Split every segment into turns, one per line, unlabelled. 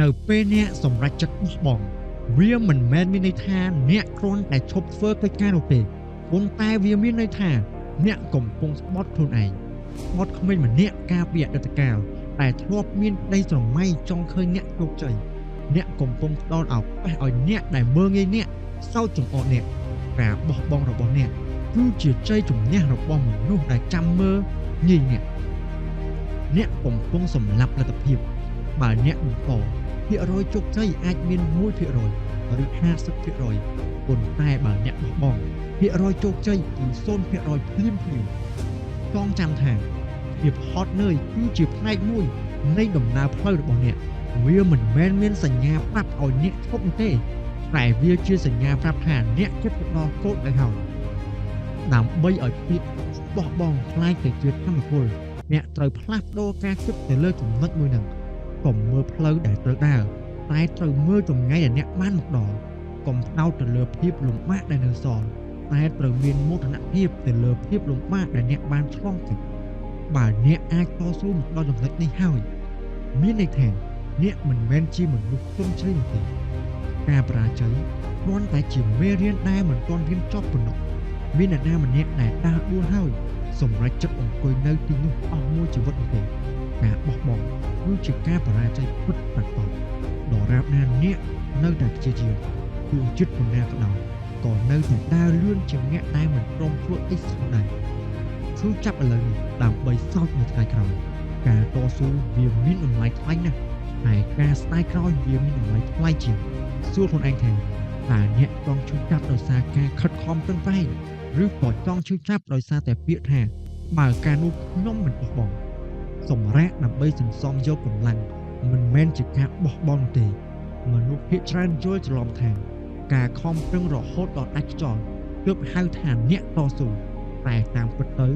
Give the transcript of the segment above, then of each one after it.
នៅពេលអ្នកសម្រេចចិត្តបោះបង់វាមិនមែនមានន័យថាអ្នកគ្រាន់តែឈប់ធ្វើកិច្ចការនោះទេប៉ុន្តែវាមានន័យថាអ្នកកំពុងស្បត់ខ្លួនឯងស្បត់ក្មេងម្នាក់កាលពីអតីតកាលតែធ្លាប់មានក្តីស្រមៃចង់ឃើញអ្នកជោគជ័យអ្នកកំពុងផ្ដល់ឱកាសឲ្យអ្នកដែលមើលងាយអ្នកសោកចំអកអ្នកការបោះបង់របស់អ្នកគឺជាជ័យជំនះរបស់មនុស្សដែលចាំមើលងាយអ្នកកំពុងសម្លាប់លទ្ធភាពបើអ្នកបន្តភាគរយជោគជ័យអាចមាន 1% ឬ 50% ប៉ុន្តែបើអ្នកបោះបង់ភាគរយជោគជ័យគឺ 0% ភ្លាមចងចាំថាភាពហត់នឿយគឺជាផ្នែកមួយនៃដំណើរផ្លូវរបស់អ្នកវាមិនមែនមានសញ្ញាប្រាប់ឲ្យអ្នកឈប់នោះទេតែវាជាសញ្ញាប្រាប់ថាអ្នកជិតទៅដល់គោលដៅហើយដើម្បីឲ្យពាក្យបោះបង់ខ្លាយទៅជាធម្មពលអ្នកត្រូវផ្លាស់ប្ដូរការគិតទៅលើចំណុចមួយហ្នឹងកុំមើលផ្លូវដែលត្រូវដើរតែត្រូវមើលចម្ងាយដែលអ្នកបានមកដល់កុំផ្ដោតទៅលើភាពលំបាកដែលនៅសល់តែត្រូវមានមោទនភាពទៅលើភាពលំបាកដែលអ្នកបានឆ្លងកាត់បើអ្នកអាចតស៊ូមកដល់ចំណុចនេះហើយមានន័យថាអ្នកមិនមែនជាមនុស្សទុនជ្រៅទេការបរាជ័យគ្រាន់តែជាមេរៀនដែលមិនទាន់រៀនចប់ប៉ុណ្ណោះមានអ្នកណាម្នាក់ដែលដើរដួលហើយសម្រេចចិត្តអង្គុយនៅទីនោះអស់មួយជីវិតនោះទេការបោះបង់គឺជាការបរាជ័យពិតប្រាកដដរាបណាអ្នកនៅតែព្យាយាមទោះចិត្តប៉ុណ្ណាក៏ដោយក៏នៅតែដើរលឿនជាងអ្នកដែលមិនព្រមធ្វើអីសោះដែរគឺចាប់ឥឡូវនេះដើម្បីសោកនៅថ្ងៃក្រោយការតស៊ូវាមានតម្លៃថ្លៃណាស់តែការស្ដាយក្រោយវាមានតម្លៃថ្លៃជាងសួរខ្លួនឯងថាតើអ្នកចង់ឈឺចាប់ដោយសារការខិតខំប្រឹងប្រែងឬក៏ចង់ឈឺចាប់ដោយសារតែពាក្យថាបើការនោះខ្ញុំមិនបោះបង់សម្រាប់ដើម្បីសន្សំយកកម្លាំងមិនមែនជាការបោះបង់ទេមនុស្សភាគច្រើនយល់ច្រឡំថាការខំប្រឹងរហូតដល់ដាច់ខ្យល់ទើបហៅថាអ្នកតស៊ូតែតាមពិតទៅ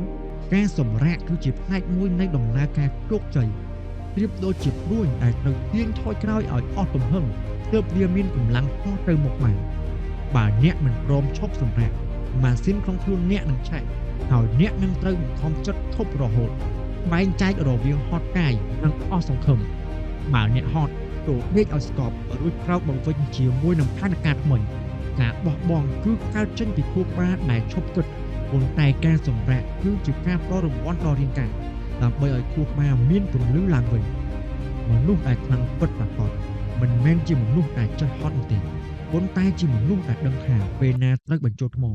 ការសម្រាកគឺជាផ្នែកមួយនៃដំណើរការជោគជ័យប្រៀបដូចជាព្រួញដែលត្រូវទាញថយក្រោយឲ្យអស់ទំហឹងទើបវាមានកម្លាំងហោះទៅមុខបានបើអ្នកមិនព្រមឈប់សម្រាកម៉ាស៊ីនក្នុងខ្លួនអ្នកនឹងឆេះហើយអ្នកនឹងត្រូវបង្ខំចិត្តឈប់រហូតបែងចែករវាងហត់កាយនិងអស់សង្ឃឹមបើអ្នកហត់ទៅដេកឲ្យស្កប់រួចក្រោកមកវិញជាមួយនឹងផែនការថ្មីការបោះបង់គឺកើតចេញពីខួរក្បាលដែលឈប់គិតប៉ុន្តែការសម្រាកគឺជាការផ្ដល់រង្វាន់ដល់រាងកាយដើម្បីឲ្យខួរក្បាលមានពន្លឺឡើងវិញមនុស្សដែលខ្លាំងពិតប្រាកដមិនមែនជាមនុស្សដែលចេះហត់នោះទេប៉ុន្តែជាមនុស្សដែលដឹងថាពេលណាត្រូវបញ្ចូលថ្ម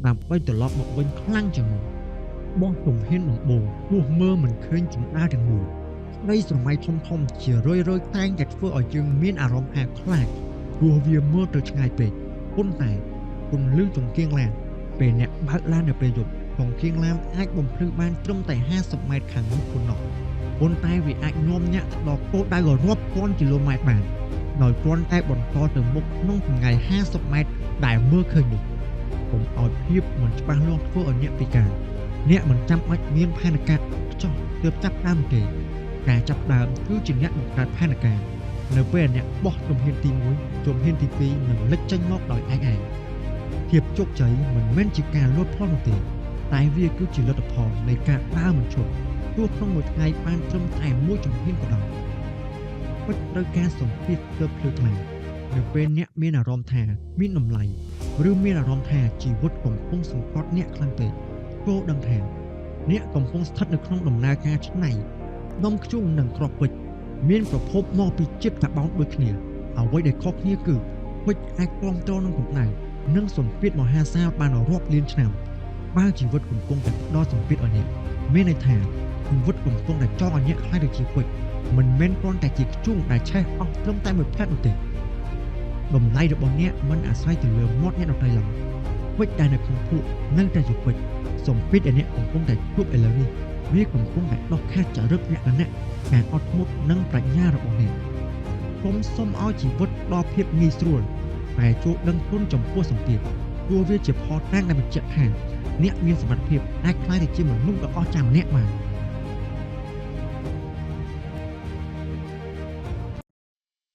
ដើម្បីត្រឡប់មកវិញខ្លាំងជាងមុនបោះជំហានដំបូងទោះមើលមិនឃើញចង្អើរទាំងមូលក្តីស្រមៃធំជារឿយតែងតែធ្វើឲ្យយើងមានអារម្មណ៍ថាខ្លាចព្រោះវាមើលទៅឆ្ងាយពេកប៉ុន្តែពន្លឺចង្កៀងឡានពេលអ្នកបើកឡាននៅពេលយប់ចង្កៀងឡានអាចបំភ្លឺបានត្រឹមតែ50ម៉ែត្រខាងមុខប៉ុណ្ណោះប៉ុន្តែវាអាចនាំអ្នកទៅដល់គោលដៅរាប់ពាន់គីឡូម៉ែត្របានដោយគ្រាន់តែបន្តទៅមុខក្នុងចម្ងាយ50ម៉ែត្រដែលមើលឃើញនោះកុំឲ្យភាពមិនច្បាស់លាស់ធ្វើឲ្យអ្នកពិការអ្នកមិនចាំបាច់មានផែនការចោះទើបចាប់ដើមទេការចាប់ដើមគឺជាអ្នកបង្កើតផែនការនៅពេលអ្នកបោះជំហានទី1ជំហានទី2នឹងលេចចេញមកដោយឯងភាពជោគជ័យមិនមែនជាការលូតផ្លោះនោះទេតែវាគឺជាលទ្ធផលនៃការដើរមិនឈប់ទោះក្នុងមួយថ្ងៃបានត្រឹមតែមួយជំហានក៏ដោយពិតត្រូវការសម្ពាធទើបភ្លឺថ្លានៅពេលអ្នកមានអារម្មណ៍ថាមានតម្លៃឬមានអារម្មណ៍ថាជីវិតកំពុងសង្កត់អ្នកខ្លាំងពេកគោលដឹងថាអ្នកកំពុងស្ថិតនៅក្នុងដំណើរការឆ្នៃនំខ្ជុំនិងគ្រាប់ពេជ្រមានប្រភពមកពីជាតិកាបូនដូចគ្នាអ្វីដែលខុសគ្នាគឺពេជ្រអាចទ្រាំទ្រនឹងកម្ដៅនិងសម្ពាធមហាសាលបានរាប់លានឆ្នាំបើជីវិតកំពុងតែផ្ដល់សម្ពាធឲ្យអ្នកមានន័យថាជីវិតកំពុងតែចង់ឲ្យអ្នកខ្លាចទៅជាពេជ្រមិនមែនគ្រាន់តែជាខ្ជុំដែលឆេះអស់ត្រឹមតែមួយផ្លែតនោះទេតម្លៃរបស់អ្នកមិនអាស្រ័យទៅលើមាត់អ្នកដទៃឡើយពេជ្រដែលនៅក្នុងភក់នៅតែជាពេជ្រសម្ពាធដែលអ្នកកំពុងតែជួបឥឡូវនេះវាកំពុងតែដោះខាត់ចរិតលក្ខណៈការអត់ធ្មត់និងប្រាជ្ញារបស់អ្នកខ្ញុំសូមឲ្យជីវិតដល់ភាពងាយស្រួលតែចូលដឹងគុណចំពោះសម្ពាធព្រោះវាជាផលតាំងដែលបញ្ជាក់ថាអ្នកមានសមត្ថភាពអាចក្លាយទៅជាមនុស្សដ៏អស្ចារ្យម្នាក់បាន